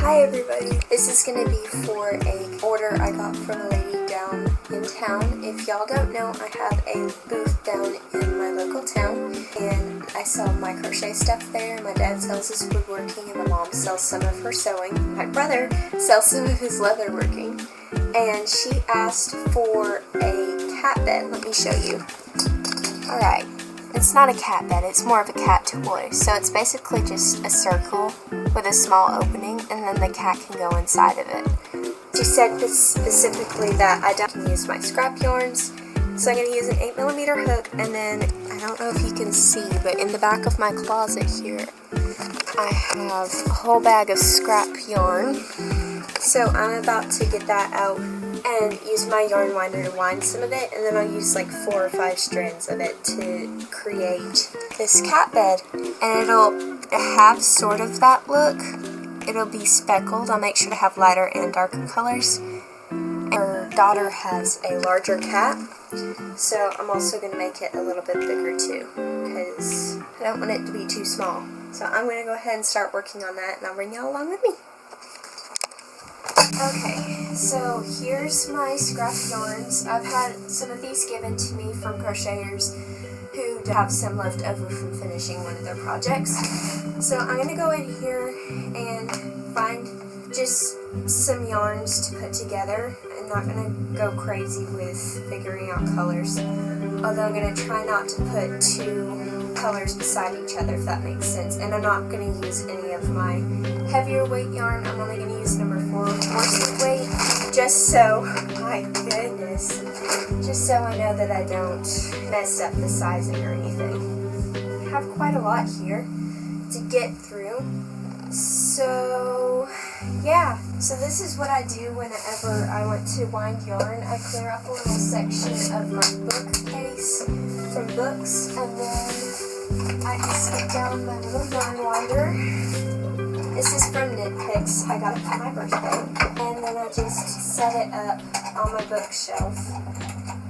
Hi everybody, this is going to be for an order I got from a lady down in town. If y'all don't know, I have a booth down in my local town and I sell my crochet stuff there. My dad sells his woodworking and my mom sells some of her sewing. My brother sells some of his leatherworking, and she asked for a cat bed. Let me show you. Alright. It's not a cat bed, it's more of a cat toy. So it's basically just a circle with a small opening and then the cat can go inside of it. She said specifically that I don't use my scrap yarns, so I'm going to use an 8mm hook, and then I don't know if you can see, but in the back of my closet here I have a whole bag of scrap yarn. So I'm about to get that out and use my yarn winder to wind some of it, and then I'll use like 4 or 5 strands of it to create this cat bed, and it'll have sort of that look. It'll be speckled. I'll make sure to have lighter and darker colors. Her daughter has a larger cat, so I'm also going to make it a little bit bigger too, because I don't want it to be too small. So I'm going to go ahead and start working on that, and I'll bring y'all along with me. Okay, so here's my scrap yarns. I've had some of these given to me from crocheters who have some left over from finishing one of their projects. So I'm going to go in here and find just some yarns to put together. I'm not going to go crazy with figuring out colors, although I'm going to try not to put 2 colors beside each other, if that makes sense. And I'm not going to use any of my heavier weight yarn. I'm only going to use number 4 worsted weight, just so, my goodness, just so I know that I don't mess up the sizing or anything. I have quite a lot here to get through, so yeah. So this is what I do whenever I want to wind yarn. I clear up a little section of my bookcase from books, and then I just get down my little yarn winder. This is from Knit Picks. I got it for my birthday. And then I just set it up on my bookshelf.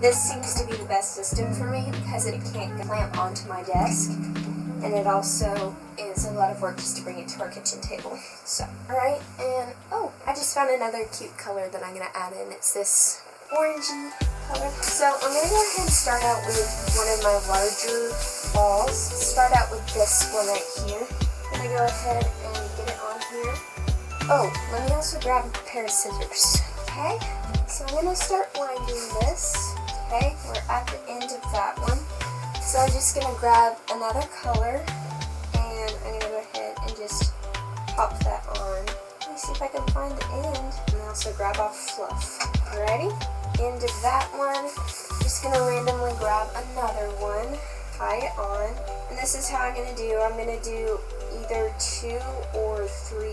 This seems to be the best system for me because it can't clamp onto my desk. And it also is a lot of work just to bring it to our kitchen table. So, alright, and oh, I just found another cute color that I'm going to add in. It's this orangey color. So I'm going to go ahead and start out with one of my larger balls. Start out with this one right here. I'm going to go ahead and get it on here. Oh, let me also grab a pair of scissors. Okay, so I'm going to start winding this. Okay, we're at the end of that one. So I'm just going to grab another color, and I'm going to go ahead and just pop that on. Let me see if I can find the end. And also grab off fluff. Alrighty, end of that one. Just going to randomly grab another one, tie it on. And this is how I'm going to do. I'm going to do either 2 or 3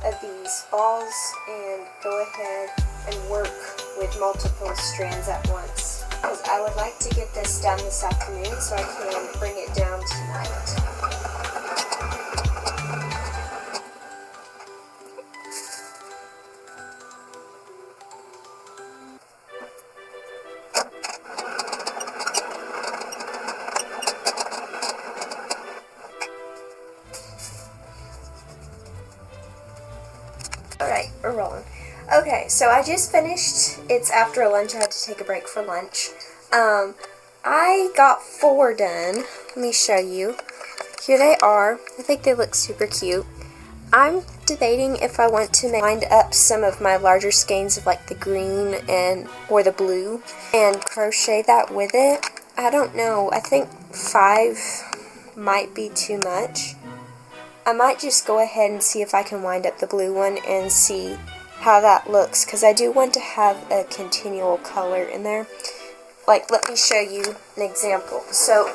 of these balls and go ahead and work with multiple strands at once, because I would like to get this done this afternoon so I can bring it down tonight. Alright, we're rolling. Okay, so I just finished. It's after lunch. I had to take a break for lunch. I got 4 done. Let me show you. Here they are. I think they look super cute. I'm debating if I want to wind up some of my larger skeins of like the green or the blue and crochet that with it. I don't know. I think 5 might be too much. I might just go ahead and see if I can wind up the blue one and see how that looks, because I do want to have a continual color in there. Like, let me show you an example. So,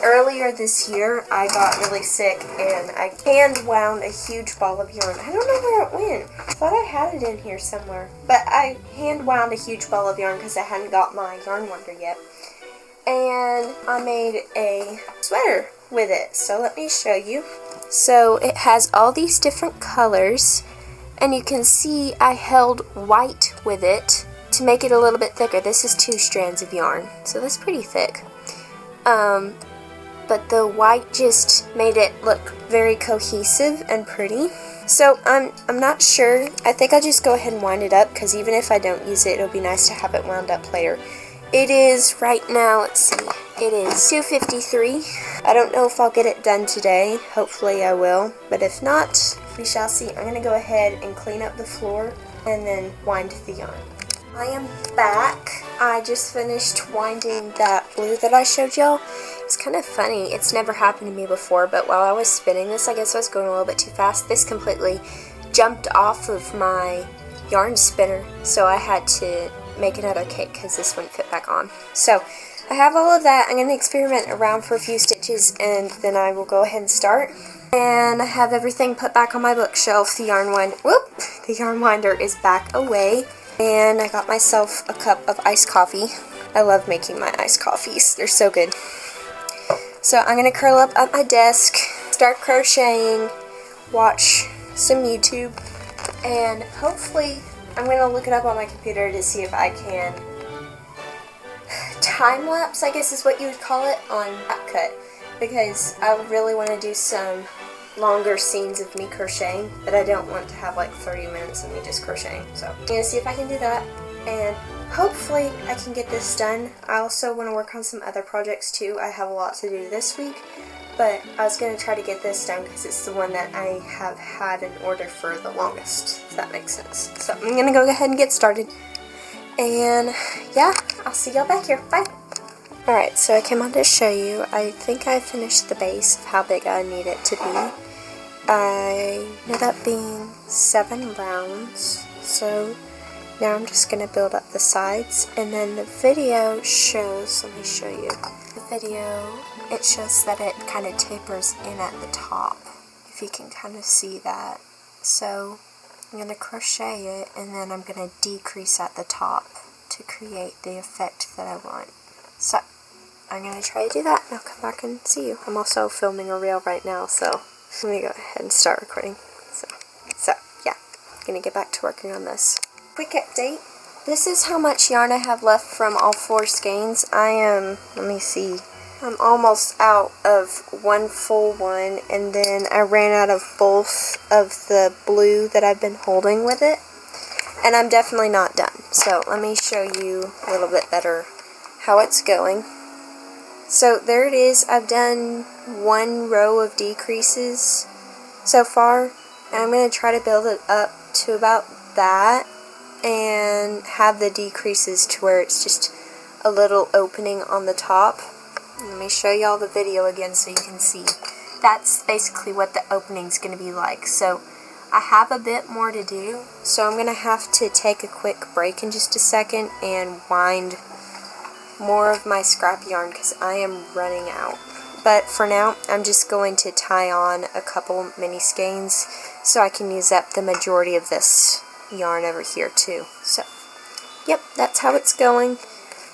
earlier this year, I got really sick and I hand wound a huge ball of yarn. I don't know where it went. I thought I had it in here somewhere. But I hand wound a huge ball of yarn because I hadn't got my yarn winder yet. And I made a sweater with it. So, let me show you. So it has all these different colors, and you can see I held white with it to make it a little bit thicker. This is 2 strands of yarn, so that's pretty thick. but the white just made it look very cohesive and pretty. So I'm not sure. I think I'll just go ahead and wind it up, because even if I don't use it, it'll be nice to have it wound up later. It is right now, let's see, it is 2:53. I don't know if I'll get it done today. Hopefully I will, but if not, we shall see. I'm going to go ahead and clean up the floor and then wind the yarn. I am back. I just finished winding that blue that I showed y'all. It's kind of funny. It's never happened to me before, but while I was spinning this, I guess I was going a little bit too fast. This completely jumped off of my yarn spinner, so I had to make another cake because this wouldn't fit back on. So I have all of that. I'm going to experiment around for a few stitches, and then I will go ahead and start. And I have everything put back on my bookshelf. The yarn winder is back away. And I got myself a cup of iced coffee. I love making my iced coffees. They're so good. So I'm going to curl up at my desk, start crocheting, watch some YouTube, and hopefully I'm going to look it up on my computer to see if I can time-lapse, I guess is what you would call it, on CapCut, because I really want to do some longer scenes of me crocheting, but I don't want to have like 30 minutes of me just crocheting. So I'm going to see if I can do that, and hopefully I can get this done. I also want to work on some other projects too. I have a lot to do this week, but I was going to try to get this done because it's the one that I have had in order for the longest, if that makes sense. So I'm going to go ahead and get started, and yeah, I'll see y'all back here. Bye! Alright, so I came on to show you. I think I finished the base of how big I need it to be. I ended up being 7 rounds, so now I'm just going to build up the sides, and then the video shows, let me show you, the video, it shows that it kind of tapers in at the top, if you can kind of see that. So I'm going to crochet it, and then I'm going to decrease at the top to create the effect that I want. So I'm going to try to do that, and I'll come back and see you. I'm also filming a reel right now, so I'm going to go ahead and start recording. So yeah, I'm going to get back to working on this. Quick update. This is how much yarn I have left from all 4 skeins. I am, let me see, I'm almost out of one full one, and then I ran out of both of the blue that I've been holding with it, and I'm definitely not done. So let me show you a little bit better how it's going. So there it is. I've done 1 row of decreases so far, and I'm going to try to build it up to about that and have the decreases to where it's just a little opening on the top. Let me show y'all the video again so you can see. That's basically what the opening's going to be like. So I have a bit more to do, so I'm going to have to take a quick break in just a second and wind more of my scrap yarn because I am running out. But for now, I'm just going to tie on a couple mini skeins so I can use up the majority of this yarn over here too. So yep, that's how it's going.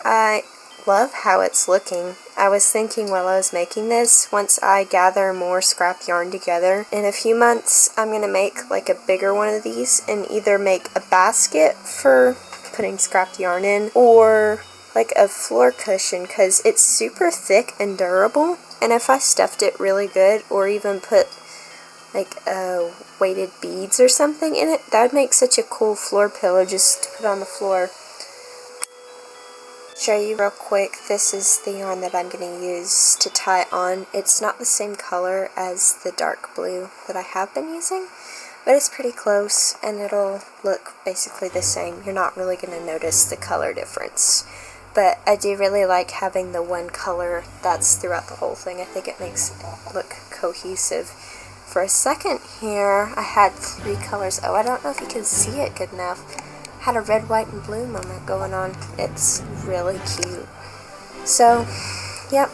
I love how it's looking. I was thinking while I was making this, once I gather more scrap yarn together, in a few months I'm going to make like a bigger one of these and either make a basket for putting scrapped yarn in, or like a floor cushion, because it's super thick and durable, and if I stuffed it really good, or even put like weighted beads or something in it, that would make such a cool floor pillow just to put on the floor. Show you real quick, this is the yarn that I'm going to use to tie it on. It's not the same color as the dark blue that I have been using, but it's pretty close, and it'll look basically the same. You're not really going to notice the color difference. But I do really like having the one color that's throughout the whole thing. I think it makes it look cohesive. For a second here, I had 3 colors. Oh, I don't know if you can see it good enough. I had a red, white, and blue moment going on. It's really cute. So, yep.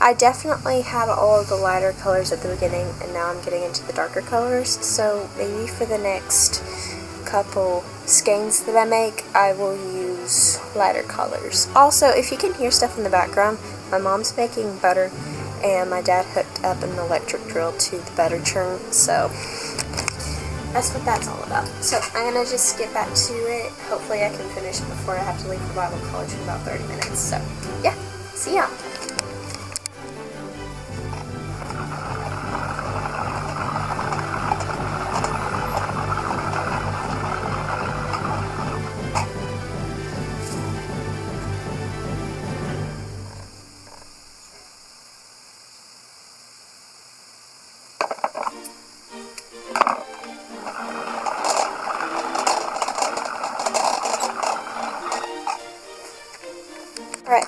I definitely had all of the lighter colors at the beginning, and now I'm getting into the darker colors. So maybe for the next couple skeins that I make, I will use lighter colors. Also, if you can hear stuff in the background, my mom's making butter, and my dad hooked up an electric drill to the butter churn, so that's what that's all about. So I'm going to just get back to it. Hopefully I can finish it before I have to leave for Bible college in about 30 minutes. So yeah, see ya!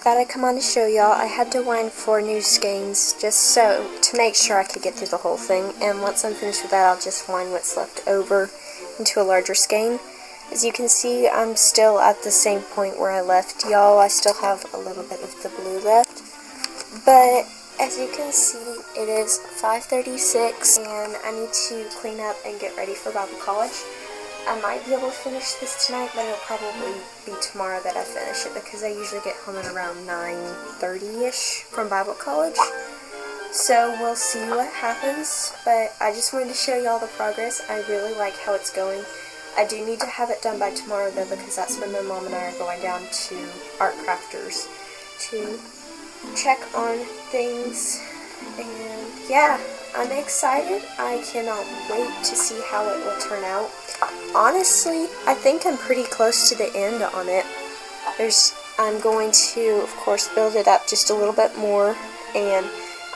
thought I'd come on to show y'all. I had to wind 4 new skeins just so to make sure I could get through the whole thing, and once I'm finished with that, I'll just wind what's left over into a larger skein. As you can see, I'm still at the same point where I left y'all. I still have a little bit of the blue left, but as you can see, it is 5:36 and I need to clean up and get ready for Bible college. I might be able to finish this tonight, but it'll probably be tomorrow that I finish it because I usually get home at around 9:30ish from Bible college. So we'll see what happens, but I just wanted to show y'all the progress. I really like how it's going. I do need to have it done by tomorrow though, because that's when my mom and I are going down to Art Crafters to check on things, and yeah, I'm excited. I cannot wait to see how it will turn out. Honestly, I think I'm pretty close to the end on it. I'm going to, of course, build it up just a little bit more, and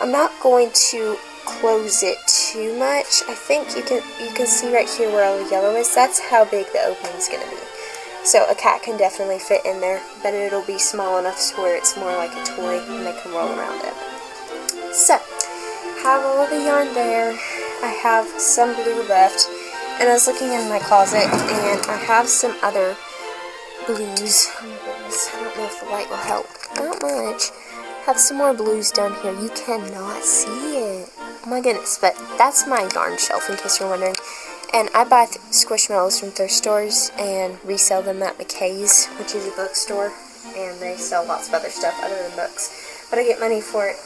I'm not going to close it too much. I think you can see right here where all the yellow is. That's how big the opening is going to be. So a cat can definitely fit in there, but it'll be small enough to where it's more like a toy and they can roll around it. So, have all of the yarn there. I have some blue left, and I was looking in my closet, and I have some other blues. Oh my goodness, I don't know if the light will help. Not much. Have some more blues down here. You cannot see it. Oh my goodness, but that's my yarn shelf in case you're wondering. And I buy Squishmallows from thrift stores and resell them at McKay's, which is a bookstore, and they sell lots of other stuff other than books. But I get money for it,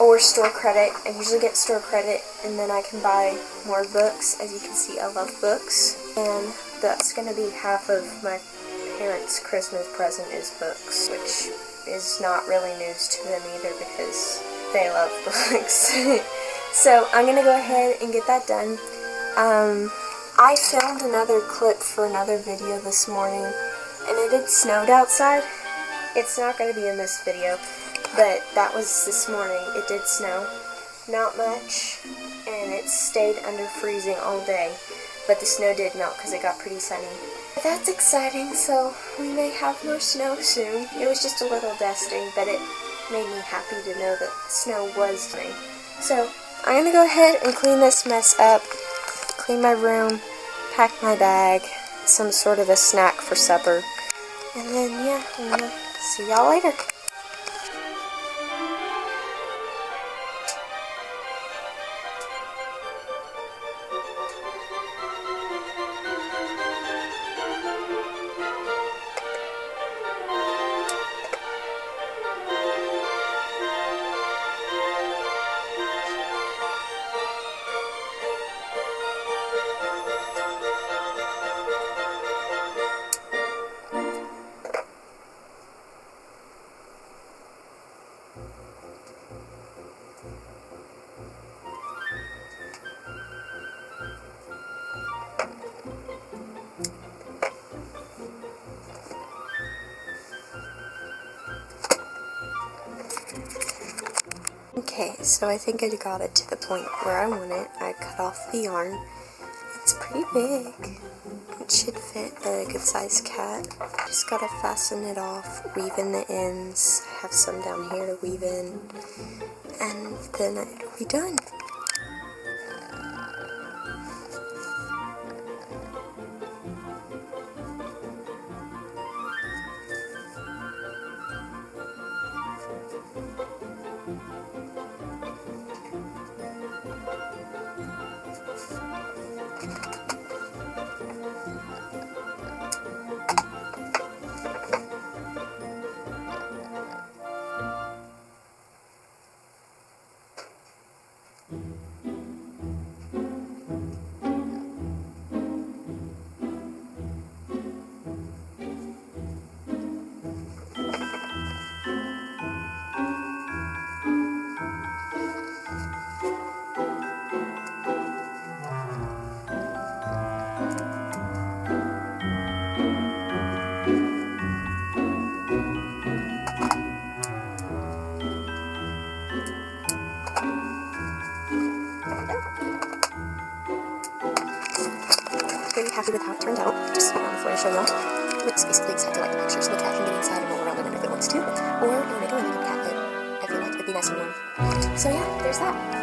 or store credit. I usually get store credit, and then I can buy more books. As you can see, I love books, and that's going to be half of my parents' Christmas present is books, which is not really news to them either because they love books. So I'm going to go ahead and get that done. I filmed another clip for another video this morning, and it had snowed outside. It's not going to be in this video, but that was this morning. It did snow. Not much, and it stayed under freezing all day, but the snow did melt because it got pretty sunny. But that's exciting, so we may have more snow soon. It was just a little dusting, but it made me happy to know that snow was coming. So I'm going to go ahead and clean this mess up. Clean my room, pack my bag, some sort of a snack for supper, and then yeah, I'm gonna see y'all later. Okay, so I think I got it to the point where I want it. I cut off the yarn. It's pretty big. It should fit a good sized cat. Just gotta fasten it off, weave in the ends. I have some down here to weave in, and then it'll be done. Very happy with how it turned out. Just before I show y'all. It's basically exactly like the picture, so the cat can get inside and roll around in it if it wants. wants to, or you want to go in like a cat bed. I feel like it'd be nice and warm. So yeah, there's that.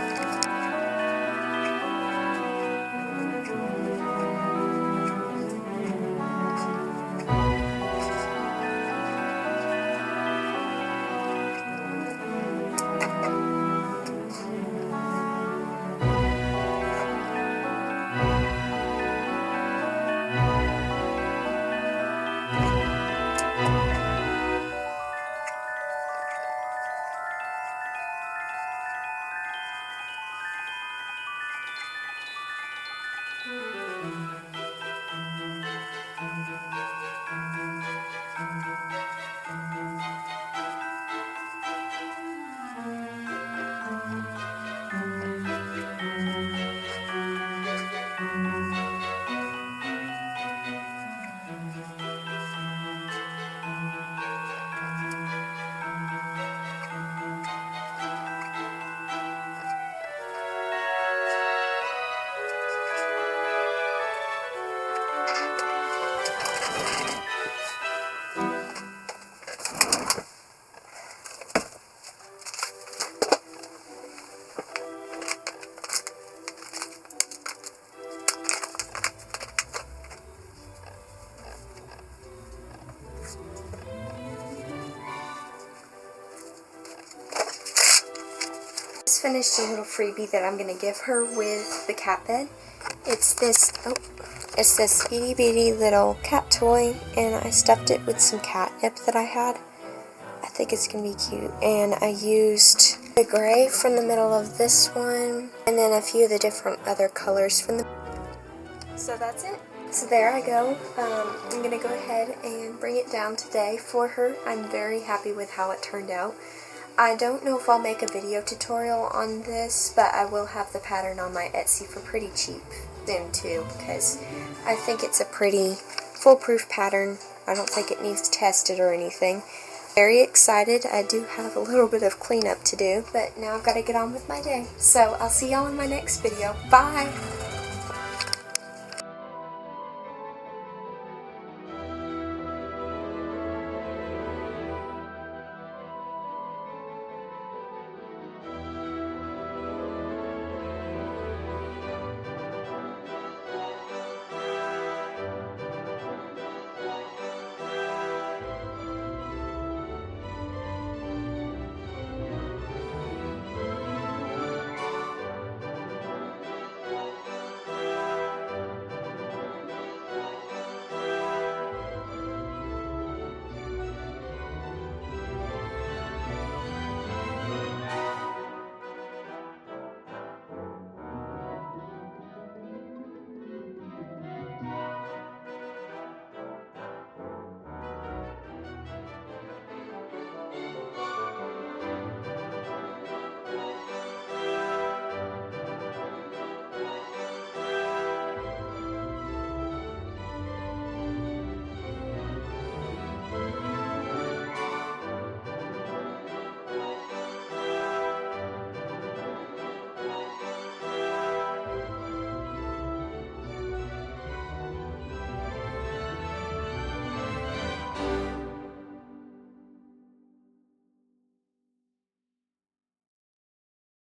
Just finished a little freebie that I'm going to give her with the cat bed. It's this itty bitty little cat toy, and I stuffed it with some catnip that I had. I think it's going to be cute. And I used the gray from the middle of this one, and then a few of the different other colors from the... So that's it. So there I go. I'm going to go ahead and bring it down today for her. I'm very happy with how it turned out. I don't know if I'll make a video tutorial on this, but I will have the pattern on my Etsy for pretty cheap soon too, because I think it's a pretty foolproof pattern. I don't think it needs tested or anything. Very excited. I do have a little bit of cleanup to do, but now I've got to get on with my day. So I'll see y'all in my next video. Bye!